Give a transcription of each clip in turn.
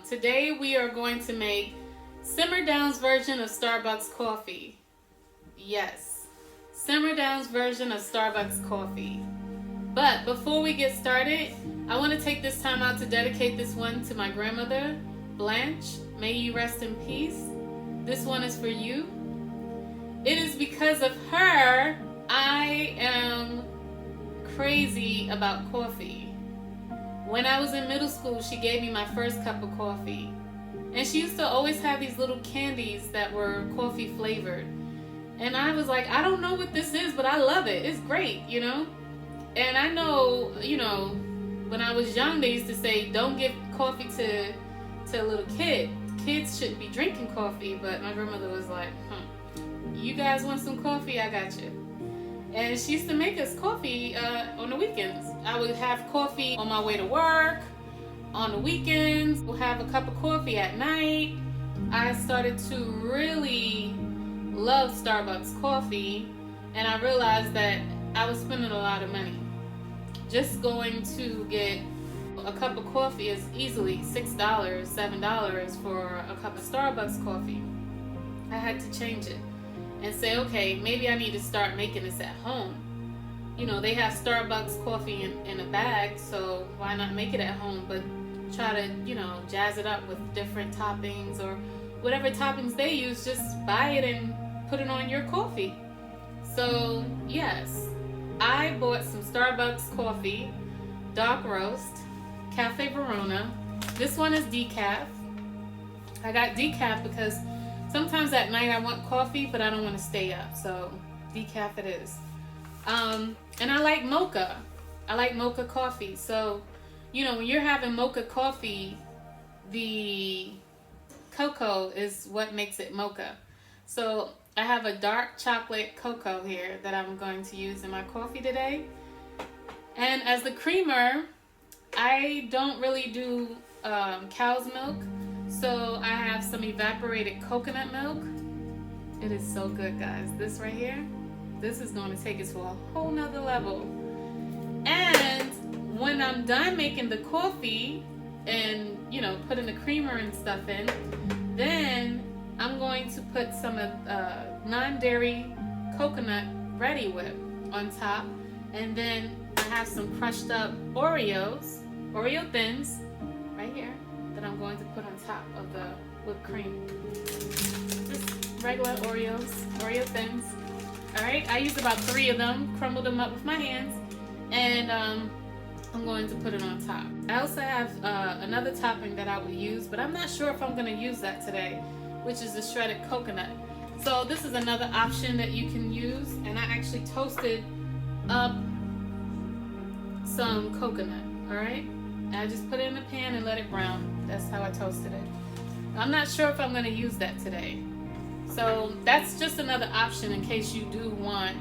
Today we are going to make Simmer Down's version of Starbucks coffee. Yes, Simmer Down's version of Starbucks coffee. But before we get started, I want to take this time out to dedicate this one to my grandmother, Blanche. May you rest in peace. This one is for you. It is because of her I am crazy about coffee. When I was in middle school, she gave me my first cup of coffee. And she used to always have these little candies that were coffee flavored. And I was like, I don't know what this is, but I love it. It's great, you know? And I know, when I was young, they used to say, don't give coffee to a little kid. Kids shouldn't be drinking coffee. But my grandmother was like, you guys want some coffee? I got you. And she used to make us coffee on the weekends. I would have coffee on my way to work. On the weekends, we'll have a cup of coffee at night. I started to really love Starbucks coffee, and I realized that I was spending a lot of money. Just going to get a cup of coffee is easily $6, $7 for a cup of Starbucks coffee. I had to change it and say, okay, maybe I need to start making this at home. They have Starbucks coffee in a bag, so why not make it at home, but try to, jazz it up with different toppings or whatever toppings they use. Just buy it and put it on your coffee. So, yes, I bought some Starbucks coffee, dark roast, Cafe Verona. This one is decaf. I got decaf because sometimes at night I want coffee, but I don't want to stay up, so decaf it is. And I like mocha. I like mocha coffee. So, when you're having mocha coffee, the cocoa is what makes it mocha. So I have a dark chocolate cocoa here that I'm going to use in my coffee today. And as the creamer, I don't really do cow's milk. So I have some evaporated coconut milk. It is so good, guys. This right here, this is going to take us to a whole nother level. And when I'm done making the coffee and, putting the creamer and stuff in, then I'm going to put some non-dairy coconut Ready Whip on top. And then I have some crushed up Oreo Thins right here that I'm going to put on top of the whipped cream. Just regular Oreo Thins. Alright, I used about 3 of them, crumbled them up with my hands, and I'm going to put it on top. I also have another topping that I would use, but I'm not sure if I'm going to use that today, which is the shredded coconut. So this is another option that you can use, and I actually toasted up some coconut, alright? I just put it in the pan and let it brown. That's how I toasted it. I'm not sure if I'm going to use that today. So that's just another option in case you do want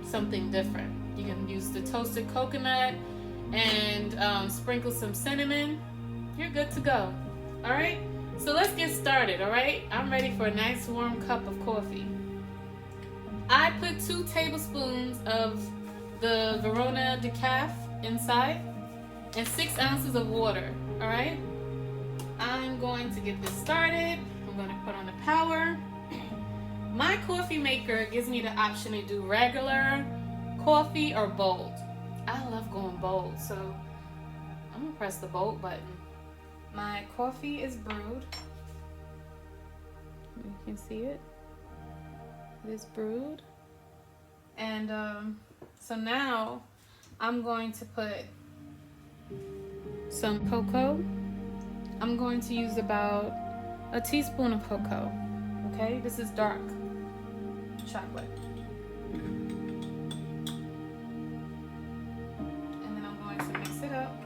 something different. You can use the toasted coconut and sprinkle some cinnamon. You're good to go. All right? So let's get started, all right? I'm ready for a nice warm cup of coffee. I put 2 tablespoons of the Verona decaf inside and 6 ounces of water, all right? I'm going to get this started. I'm going to put on the power. My coffee maker gives me the option to do regular coffee or bold. I love going bold, so I'm going to press the bold button. My coffee is brewed. You can see it. It is brewed. And so now I'm going to put some cocoa. I'm going to use about a teaspoon of cocoa. Okay, this is dark chocolate. And then I'm going to mix it up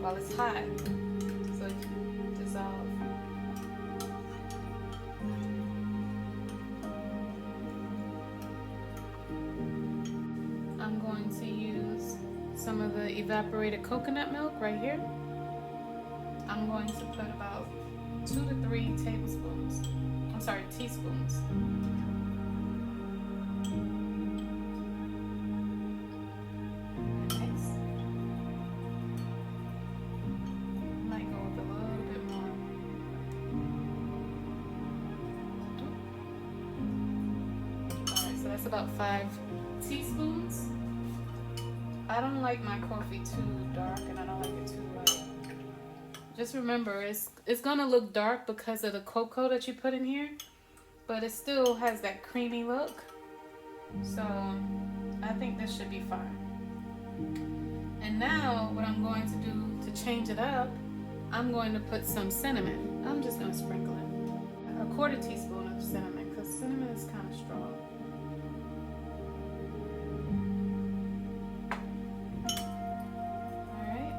while it's hot so it can dissolve. I'm going to use some of the evaporated coconut milk right here. I'm going to put about 2 to 3 teaspoons. that's about 5 teaspoons. I don't like my coffee too dark, and I don't like it too light. Just remember, it's gonna look dark because of the cocoa that you put in here, but it still has that creamy look. So I think this should be fine. And now what I'm going to do to change it up, I'm going to put some cinnamon. I'm just gonna sprinkle it. A 1/4 teaspoon of cinnamon, because cinnamon is kind of strong. Alright.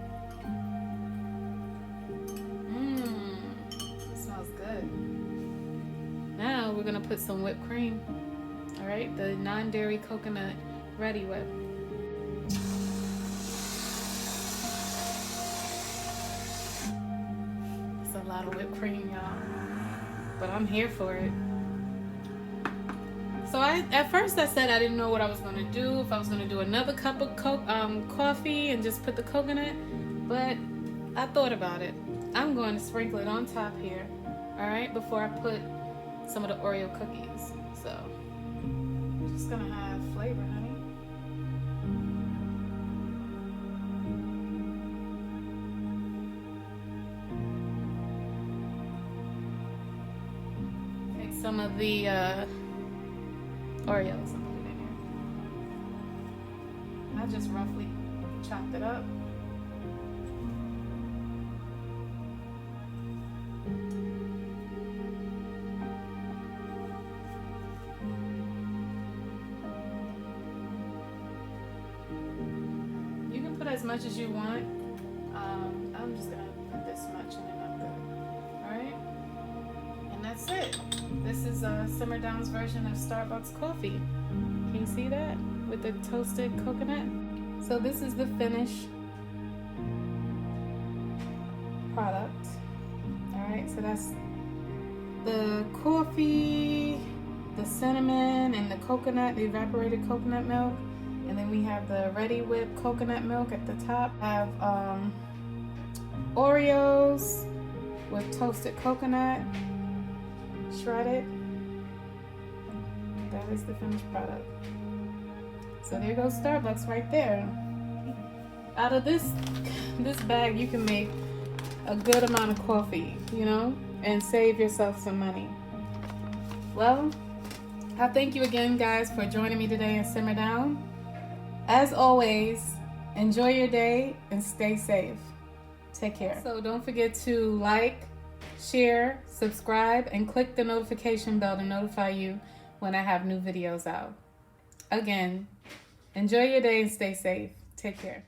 It smells good. Now we're gonna put some whipped cream. Alright, the non-dairy coconut Ready Whip. It's a lot of whipped cream, y'all, but I'm here for it. So at first I said I didn't know what I was gonna do, if I was gonna do another cup of coffee and just put the coconut, but I thought about it. I'm going to sprinkle it on top here, alright, before I put some of the Oreo cookies. So I'm just gonna have flavor, honey. Take some of the Oreos and put it in here. I just roughly chopped it up. You can put as much as you want. I'm just gonna put this much and then I'm good. Alright? And that's it. This is a simmer down's version of Starbucks coffee. Can you see that? With the toasted coconut. So this is the finished product. Alright, so that's the coffee, the cinnamon, and the coconut, the evaporated coconut milk. And then we have the Ready Whip coconut milk at the top. I have Oreos with toasted coconut, shredded. That is the finished product. So there goes Starbucks right there. Out of this bag, you can make a good amount of coffee, you know, and save yourself some money. Well, I thank you again, guys, for joining me today in Simmer Down. As always, enjoy your day and stay safe. Take care. So don't forget to like, share, subscribe, and click the notification bell to notify you when I have new videos out. Again, enjoy your day and stay safe. Take care.